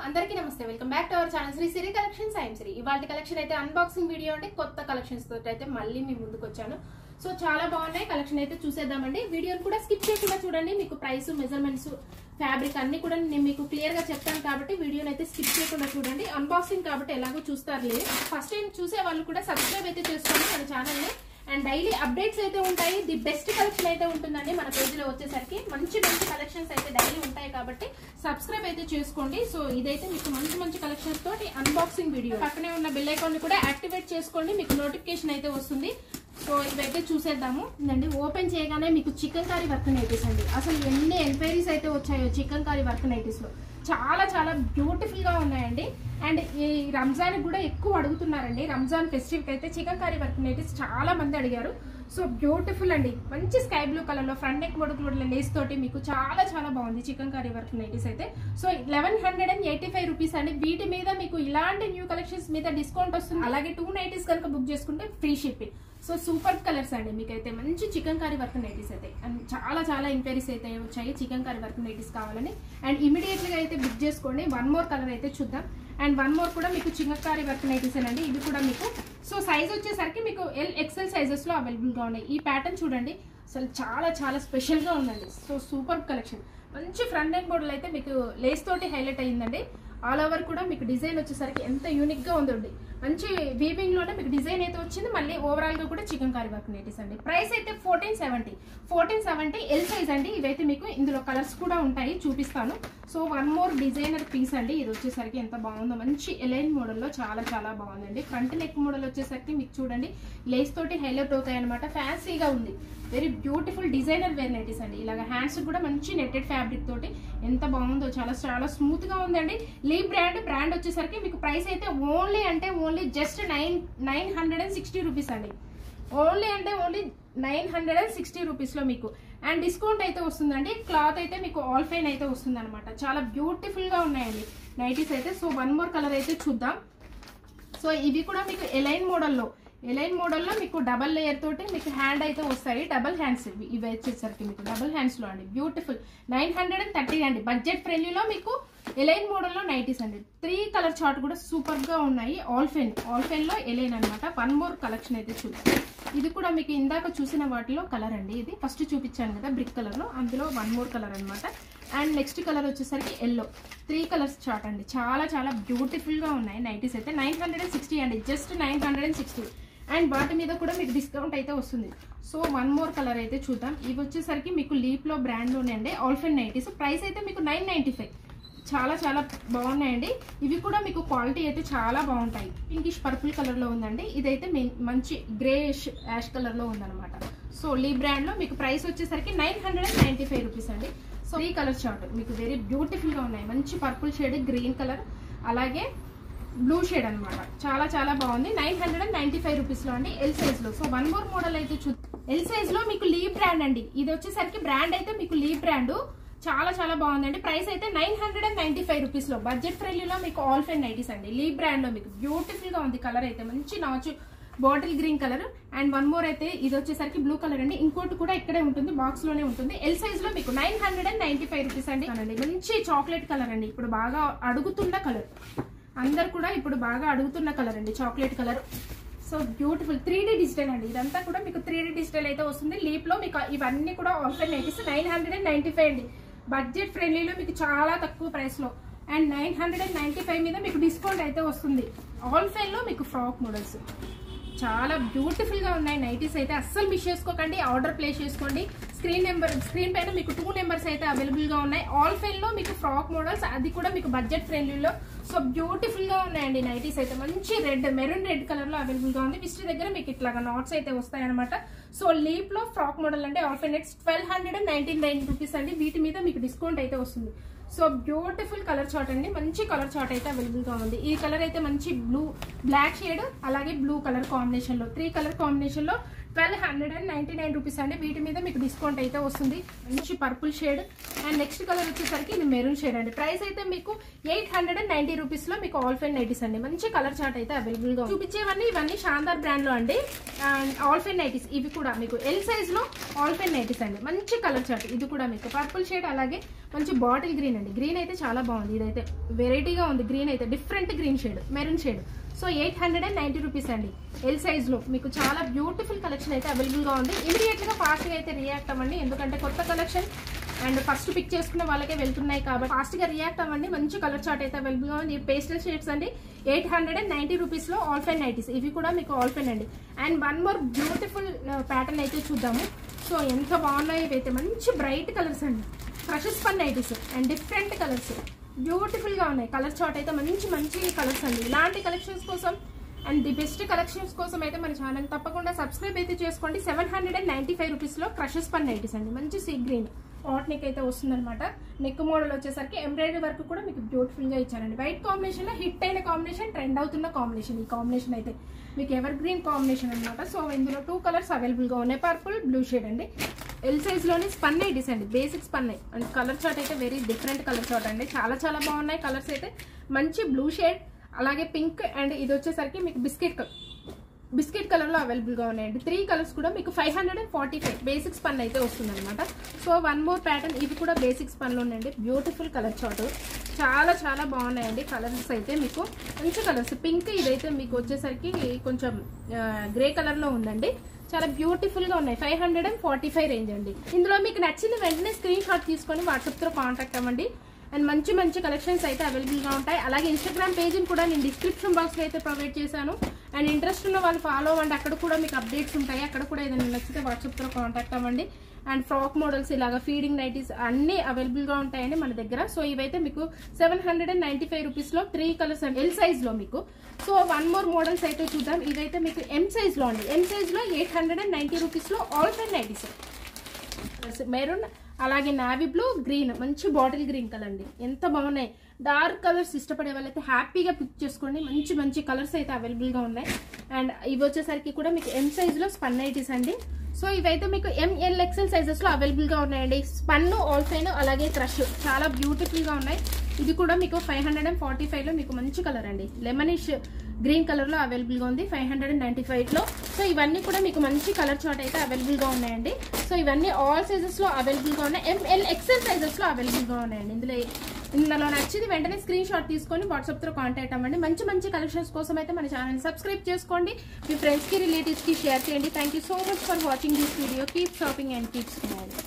అందరికీ నమస్తే welcome back to our channel Sri Siri collections I'm Sri ఇవాల్టి కలెక్షన్ అయితే అన్బాక్సింగ్ వీడియో అంటే కొత్త కలెక్షన్స్ తోటి అయితే మళ్ళీ మీ ముందుకు వచ్చాను సో చాలా బాగున్నాయి కలెక్షన్ అయితే చూసేద్దామండి వీడియోని కూడా స్కిప్ చేయకుండా చూడండి మీకు ప్రైస్ మెజర్మెంట్స్ ఫ్యాబ్రిక్ అన్ని కూడా నేను మీకు క్లియర్ గా చెప్తాను కాబట్టి వీడియోని అయితే స్కిప్ చేయకుండా చూడండి అన్బాక్సింగ్ కాబట్టి ఎలాగో చూస్తారులే ఫస్ట్ టైం చూసే వాళ్ళు కూడా సబ్స్క్రైబ్ అయితే చేసుకోండి మన ఛానల్ ని అండ్ డైలీ అప్డేట్స్ అయితే ఉంటాయి ది బెస్ట్ కలెక్షన్ అయితే ఉంటుందండి మన పేజ్ లో వచ్చేసరికి మంచి కలెక్షన్స్ అయితే డైలీ ఉంటాయి కాబట్టి సబ్స్క్రైబ్ అయితే చేసుకోండి సో ఇదైతే మీకు మంచి కలెక్షన్స్ తోటి అన్బాక్సింగ్ వీడియో పక్కనే ఉన్న బెల్ ఐకాన్ ని కూడా యాక్టివేట్ చేసుకోండి మీకు నోటిఫికేషన్ అయితే వస్తుంది సో ఇవైతే చూసేద్దాము అండి ఓపెన్ చేయగానే మీకు చికెన్ కర్రీ వర్క్ నైటీస్ అండి అసలు ఎన్ని ఎంక్వైరీస్ అయితే వచ్చాయో చికెన్ కర్రీ వర్క్ నైటీస్ లో చాలా బ్యూటిఫుల్ గా ఉన్నాయండి అండ్ ఈ రంజాన్ కూడా ఎక్కువ అడుగుతున్నారండి రంజాన్ ఫెస్టివల్ అయితే చికెన్ కర్రీ వర్క్ నైటీస్ చాలా మంది అడిగారు సో బ్యూటిఫుల్ అండి మంచి స్కై బ్లూ కలర్ లో ఫ్రంట్ నెక్ మొడుకుల లేస్ తోటి మీకు చాలా బాగుంది చికెన్ కర్రీ వర్క్ నైటీస్ అయితే సో 1185 రూపీస్ అండి వీటి మీద మీకు ఇలాంటి న్యూ కలెక్షన్స్ మీద డిస్కౌంట్ వస్తుంది అలాగే 2 నైటీస్ కనుక బుక్ చేసుకుంటే free shipping so super colours అండి మీకైతే మంచి చికెన్ కర్రీ వర్క్ నైటీస్ అయితే అండ్ చాలా ఎంక్వైరీస్ అయితే వచ్చాయి చికెన్ కర్రీ వర్క్ నైటీస్ కావాలని అండ్ ఇమీడియట్ గా అయితే బుక్ చేసుకోండి వన్ మోర్ కలర్ అయితే చూద్దాం అండ్ వన్ మోర్ కూడా మీకు చికెన్ కర్రీ వర్క్ నైటీస్ అండి ఇది కూడా మీకు సో సైజ్ వచ్చేసరికి మీకు XL సైజెస్ లో అవైలబుల్ గా ఉన్నాయి ఈ ప్యాటర్న్ చూడండి అసలు చాలా స్పెషల్ గా ఉందండి సో సూపర్ కలెక్షన్ మంచి ఫ్రంట్ అండ్ బోర్డర్ అయితే మీకు లేస్ తోటి హైలైట్ అయ్యిందండి ఆల్ ఓవర్ కూడా మీకు డిజైన్ వచ్చేసరికి ఎంత యూనిక్ గా ఉందండి మంచి వీవింగ్ లోనే మీకు డిజైన్ అయితే వచ్చింది మళ్ళీ ఓవరాల్ గా కూడా చికెన్ కర్రీ వర్క్ నైటీస్ అండి ప్రైస్ అయితే 1470 ఎల్ సైజ్ అండి ఇవైతే మీకు ఇందులో కలర్స్ కూడా ఉంటాయి చూపిస్తాను so one more designer piece అండి ఇది వచ్చేసరికి ఎంత బాగుందో మంచి ఎలైన్ మోడల్ లో చాలా బాగుందండి ఫ్రంట్ నెక్ మోడల్ వచ్చేసరికి మీకు చూడండి లేస్ తోటి హైలైట్ అవుతాయి అనమాట ఫ్యాన్సీగా ఉంది very beautiful designer wear nighties అండి ఇలాగ హ్యాండ్స్ కూడా మంచి నెట్టెడ్ ఫ్యాబ్రిక్ తోటి ఎంత బాగుందో చాలా స్మూత్ గా ఉందండి లీ బ్రాండ్ వచ్చేసరికి మీకు ప్రైస్ అయితే ఓన్లీ జస్ట్ 960 రూపీస్ అండి ఓన్లీ 960 రూపీస్ లో మీకు అండ్ డిస్కౌంట్ అయితే వస్తుందండి క్లాత్ అయితే మీకు ఆల్ ఫైన్ అయితే వస్తుంది అనమాట చాలా బ్యూటిఫుల్ గా ఉన్నాయండి నైటీస్ అయితే సో వన్ మోర్ కలర్ అయితే చూద్దాం సో ఇవి కూడా మీకు ఎలైన్ మోడల్లో మీకు డబల్ లేయర్ తోటి మీకు హ్యాండ్ అయితే వస్తాయి డబల్ హ్యాండ్స్ ఇవి వచ్చేసరికి మీకు డబల్ హ్యాండ్స్ లో అండి బ్యూటిఫుల్ 930 అండి బడ్జెట్ ఫ్రెండ్లీలో మీకు ఎలైన్ మోడల్ లో నైటీస్ అండి 3 కలర్ చార్ట్ కూడా సూపర్ గా ఉన్నాయి ఆల్ ఫెన్ లో ఎలైన్ అనమాట వన్ మోర్ కలెక్షన్ అయితే చూద్దాం ఇది కూడా మీకు ఇందాక చూసిన వాటిలో కలర్ అండి ఇది ఫస్ట్ చూపించాను కదా బ్రిక్ కలర్ లో అందులో వన్ మోర్ కలర్ అనమాట అండ్ నెక్స్ట్ కలర్ వచ్చేసరికి ఎల్లో 3 కలర్స్ చార్ట్ అండి చాలా బ్యూటిఫుల్ గా ఉన్నాయి నైటీస్ అయితే 960 అండి జస్ట్ 960 అండ్ వాటి మీద కూడా మీకు డిస్కౌంట్ అయితే వస్తుంది సో వన్ మోర్ కలర్ అయితే చూద్దాం ఇవి వచ్చేసరికి మీకు లీప్ లో బ్రాండ్ లోనే అండి ఆల్ ఫెన్ నైటీస్ ప్రైస్ అయితే మీకు 995 చాలా బాగున్నాయండి ఇవి కూడా మీకు క్వాలిటీ అయితే చాలా బాగుంటాయి పింకిష్ పర్పుల్ కలర్ లో ఉందండి ఇదైతే మంచి గ్రేష్ యాష్ కలర్ లో ఉందన్నమాట సో లీ బ్రాండ్ లో మీకు ప్రైస్ వచ్చేసరికి 995 రూపీస్ అండి సో ఈ కలర్ చార్ట్ మీకు వెరీ బ్యూటిఫుల్ గా ఉన్నాయి మంచి పర్పుల్ షేడ్ గ్రీన్ కలర్ అలాగే బ్లూ షేడ్ అనమాట చాలా బాగుంది 995 రూపీస్ లో అండి ఎల్ సైజ్ లో సో వన్ మోర్ మోడల్ అయితే ఎల్ సైజ్ లో మీకు లీ బ్రాండ్ అండి ఇది వచ్చేసరికి బ్రాండ్ అయితే మీకు లీ బ్రాండ్ చాలా బాగుందండి ప్రైస్ అయితే 995 రూపీస్ లో బడ్జెట్ ఫ్రెండ్లీలో మీకు ఆల్ ఫెన్ నైటీస్ అండి లీ బ్రాండ్ లో మీకు బ్యూటిఫుల్ గా ఉంది కలర్ అయితే మంచి నాచు bottle green colour and one more అయితే ఇది వచ్చేసరికి బ్లూ కలర్ అండి ఇంకోటి కూడా ఇక్కడే ఉంటుంది బాక్స్ లోనే ఉంటుంది ఎల్ సైజ్ లో మీకు 995 రూపీస్ అండి మంచి చాక్లెట్ కలర్ అండి ఇప్పుడు బాగా అడుగుతున్న కలర్ అందరు కూడా ఇప్పుడు బాగా అడుగుతున్న కలర్ అండి chocolate colour so beautiful 3D digital అండి ఇదంతా కూడా మీకు 3D డిజిటల్ అయితే వస్తుంది లీప్ లో మీకు ఇవన్నీ కూడా ఆల్ ఫెన్ నైటీస్ 995 అండి బడ్జెట్ ఫ్రెండ్లీలో మీకు చాలా తక్కువ ప్రైస్ లో అండ్ 995 మీద మీకు డిస్కౌంట్ అయితే వస్తుంది ఆల్ ఫెన్ లో మీకు ఫ్రాక్ మోడల్స్ చాలా బ్యూటిఫుల్ గా ఉన్నాయి నైటీస్ అయితే అస్సలు మిస్ చేసుకోకండి ఆర్డర్ ప్లేస్ చేసుకోండి స్క్రీన్ పైన మీకు 2 నెంబర్స్ అయితే అవైలబుల్ గా ఉన్నాయి ఆల్ ఫెన్ లో మీకు ఫ్రాక్ మోడల్స్ అది కూడా మీకు బడ్జెట్ ఫ్రెండ్లీలో సో బ్యూటిఫుల్ గా ఉన్నాయండి నైటీస్ అయితే మంచి మెరూన్ రెడ్ కలర్ లో అవైలబుల్ గా ఉంది విస్ట్ దగ్గర మీకు ఇట్లాగా నాట్స్ అయితే వస్తాయి అనమాట సో లీప్ లో ఫ్రాక్ మోడల్ అంటే ఆల్ ఫెన్ నెట్స్ 1299 రూపీస్ అండి వీటి మీద మీకు డిస్కౌంట్ అయితే వస్తుంది సో బ్యూటిఫుల్ కలర్ చార్ట్ అండి మంచి కలర్ చార్ట్ అయితే అవైలబుల్ గా ఉంది ఈ కలర్ అయితే మంచి బ్లాక్ షేడ్ అలాగే బ్లూ కలర్ కాంబినేషన్ లో 3 కలర్ కాంబినేషన్ లో 1299 రూపీస్ అండి వీటి మీద మీకు డిస్కౌంట్ అయితే వస్తుంది మంచి purple shade and next colour వచ్చేసరికి ఇది మెరూన్ షేడ్ అండి ప్రైస్ అయితే మీకు 890 రూపీస్ లో మీకు ఆల్ ఫెన్ నైటీస్ అండి మంచి కలర్ చార్ట్ అయితే అవైలబుల్ గా చూపించేవన్నీ ఇవన్నీ శాందార్ బ్రాండ్ లో అండి ఆల్ ఫెన్ నైటీస్ ఇవి కూడా మీకు ఎల్ సైజ్ లో ఆల్ ఫెన్ నైటీస్ అండి మంచి కలర్ చార్ట్ ఇది కూడా మీకు పర్పుల్ షేడ్ అలాగే మంచి బాటిల్ గ్రీన్ అండి. గ్రీన్ అయితే చాలా బాగుంది. ఇదైతే వెరైటీగా ఉంది. గ్రీన్ అయితే different green shade, maroon shade. So 890 rupees అండి. ఎల్ సైజ్ లో మీకు చాలా బ్యూటిఫుల్ కలెక్షన్ అయితే అవైలబుల్ గా ఉంది. ఇమీడియట్ గా ఫాస్ట్ గా అయితే రియాక్ట్ అవ్వండి, ఎందుకంటే కొత్త కలెక్షన్ అండ్ ఫస్ట్ పిక్ చేసుకున్న వాళ్ళకే వెళ్తున్నాయి కాబట్టి ఫాస్ట్ గా రియాక్ట్ అవ్వండి. మంచి కలర్ చార్ట్ అయితే అవైలబుల్ గా ఉంది. పేస్టల్ షేడ్స్ అండి. 890 రూపీస్ లో ఆల్ ఫైన్ నైటీస్. ఇవి కూడా మీకు ఆల్ ఫైన్ అండి. And one more beautiful pattern అయితే చూద్దాము. సో ఎంత బాగున్నాయి ఇవైతే. మంచి బ్రైట్ కలర్స్ అండి. క్రషెస్ పన్ nighties and different colours beautiful గా ఉన్నాయి. కలర్ చార్ట్ అయితే మంచి మంచి కలర్స్ అండి. ఇలాంటి కలెక్షన్స్ కోసం అండ్ ది బెస్ట్ కలెక్షన్స్ కోసం అయితే మన ఛానల్ తప్పకుండా సబ్స్క్రైబ్ అయితే చేసుకోండి. 795 రూపీస్ లో క్రషెస్ పన్ నైటీస్ అండి. మంచి సీ గ్రీన్ పాట్ నెక్ అయితే వస్తుంది అనమాట. నెక్ మోడల్ వచ్చేసరికి ఎంబ్రాయిడరీ వర్క్ కూడా మీకు బ్యూటిఫుల్ గా ఇచ్చారండి. వైట్ కాంబినేషన్ లో హిట్ అయిన కాంబినేషన్, ట్రెండ్ అవుతున్న కాంబినేషన్. ఈ కాంబినేషన్ అయితే మీకు ఎవర్ గ్రీన్ కాంబినేషన్ అనమాట. సో ఇందులో 2 కలర్స్ అవైలబుల్ గా ఉన్నాయి. పర్పుల్, బ్లూ షేడ్ అండి. ఎల్ సైజ్ లోని స్పన్ నైటీస్ అండి. బేసిక్ స్పన్ నై అండ్ కలర్ చార్ట్ అయితే వెరీ డిఫరెంట్ కలర్ చార్ట్ అండి. చాలా చాలా బాగున్నాయి కలర్స్ అయితే. మంచి బ్లూ షేడ్, అలాగే పింక్ అండ్ ఇది వచ్చేసరికి మీకు బిస్కెట్ కలర్ లో అవైలబుల్ గా ఉన్నాయండి. 3 కలర్స్ కూడా మీకు 545 బేసిక్ స్పన్ అయితే వస్తుంది అనమాట. So one more pattern. ఇవి కూడా బేసిక్ స్పన్ లో ఉన్నాయండి. బ్యూటిఫుల్ కలర్ చార్ట్, చాలా చాలా బాగున్నాయండి కలర్స్ అయితే. మీకు మంచి కలర్స్. పింక్ ఇదైతే మీకు వచ్చేసరికి కొంచెం గ్రే కలర్ లో ఉందండి. చాలా బ్యూటిఫుల్ గా ఉన్నాయి. 545 రేంజ్ అండి. ఇందులో మీకు నచ్చిన వెంటనే స్క్రీన్ షాట్ తీసుకొని వాట్సాప్ తో కాంటాక్ట్ అవ్వండి. అండ్ మంచి మంచి కలెక్షన్స్ అయితే అవైలబుల్ గా ఉంటాయి. అలాగే ఇన్స్టాగ్రామ్ పేజ్ని కూడా నేను డిస్క్రిప్షన్ బాక్స్ లో అయితే ప్రొవైడ్ చేశాను. అండ్ ఇంట్రెస్ట్ ఉన్న వాళ్ళు ఫాలో అవ్వండి. అక్కడ కూడా మీకు అప్డేట్స్ ఉంటాయి. అక్కడ కూడా ఏదైనా నచ్చితే వాట్సాప్ తో కాంటాక్ట్ అవ్వండి. అండ్ ఫ్రాక్ మోడల్స్, ఇలాగా ఫీడింగ్ నైటీస్ అన్ని అవైలబుల్ గా ఉంటాయండి మన దగ్గర. సో ఇవైతే మీకు 795 రూపీస్ లో 3 కలర్స్ అండి. ఎల్ సైజ్ లో మీకు. సో వన్ మోర్ మోడల్స్ అయితే చూద్దాం. ఇవైతే మీకు ఎం సైజ్ లో అండి. ఎం సైజ్ లో 890 రూపీస్ లో ఆల్ ఫైన్ నైటీస్. మెరూన్, అలాగే నావీ బ్లూ, గ్రీన్, మంచి బాటిల్ గ్రీన్ కలర్ అండి. ఎంత బాగున్నాయి. డార్క్ కలర్స్ ఇష్టపడే వాళ్ళైతే హ్యాపీగా పిక్ చేసుకోండి. మంచి మంచి కలర్స్ అయితే అవైలబుల్ గా ఉన్నాయి. అండ్ ఇవి వచ్చేసరికి కూడా మీకు ఎం సైజ్ లో స్పన్ నైటీస్ అండి. సో ఇవైతే మీకు ఎంఎల్ ఎక్సెల్ సైజెస్ లో అవైలబుల్ గా ఉన్నాయండి. స్పన్, ఆల్ ఫైన్, అలాగే క్రష్ చాలా బ్యూటిఫుల్ గా ఉన్నాయి. ఇది కూడా మీకు 545 లో మీకు మంచి కలర్ అండి. లెమనిష్ గ్రీన్ కలర్ లో అవైలబుల్ గా ఉంది 595 లో. సో ఇవన్నీ కూడా మీకు మంచి కలర్ చార్ట్ అయితే అవైలబుల్ గా ఉన్నాయండి. సో ఇవన్నీ ఆల్ సైజెస్ లో అవైలబుల్ గా ఉన్నాయి. ఎంఎల్ ఎక్సెల్ సైజెస్ లో అవైలబుల్ గా ఉన్నాయండి. ఇందులో నచ్చింది వెంటనే స్క్రీన్ షాట్ తీసుకొని వాట్సాప్ తో కాంటాక్ట్ అవ్వండి. మంచి మంచి కలెక్షన్స్ కోసం అయితే మన ఛానల్ సబ్స్క్రైబ్ చేసుకోండి. మీ ఫ్రెండ్స్ కి, రిలేటివ్స్ కి షేర్ చేయండి. Thank you so much for watching this video. Keep shopping and keep smiling.